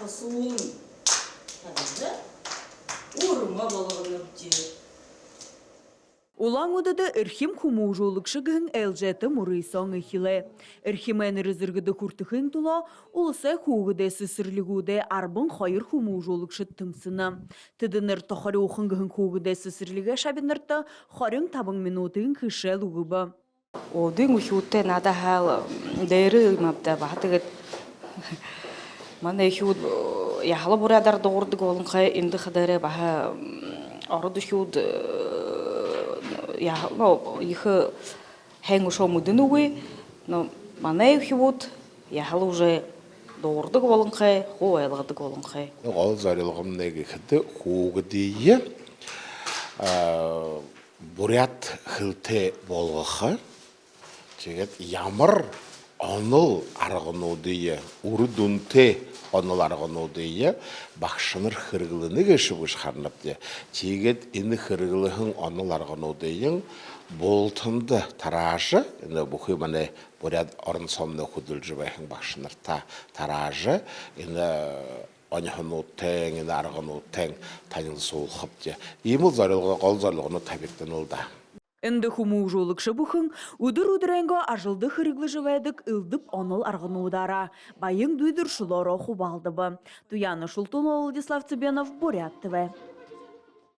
Хосун. Урма балығынып же. Улан удады эрхим хумужулыкшыгын элжеті мұрыйсон ихиле. Эрхимен рызыргыды күртіхін тұла, улысы хуғыды сысырлігуды арбын хайыр хумужулыкшы тымсына. Тыдыныр тоқары оқыңғын хуғыды сысырлігі шабинырты харың табын минутын кышел уғыбы. Одын ухиутте нада хал дайры мабда бахатыгыт. Мана ихиут яхала бурадар доғырдық олын қай инді қадары баха арыды ихиут ихы хәң ушо мудын угы, но мана ихиут яхала уже доғырдық олын қай, ху айлығыдық олын қай. Ол зарилғым неге хыды хуғы дейі бурят хылте болғықы жегет ямар оныл арғыну дейі, уры дүнте оныл арғыну дейі, бақшыныр хырғылыны кешіп ұшқарынып де. Жегет іні хырғылығын оныл арғыну дейін болтынды таражы, бұқы мәне бурят орын сомны құдыл жібайын бақшыныр таражы, Анихану тең, арғану тең, тайын сол қыпте. Еміл зарылға қол зарлығыны табектен олда. Энді хумужулыкшы бұхын, удыр-удыренго ажылды хырыглы жывайдық ылдып оныл арғыны удара. Байың дүйдір шулары хубалды бы. Туяны Шултунова, Владислав Цыбенов, Бурят ТВ.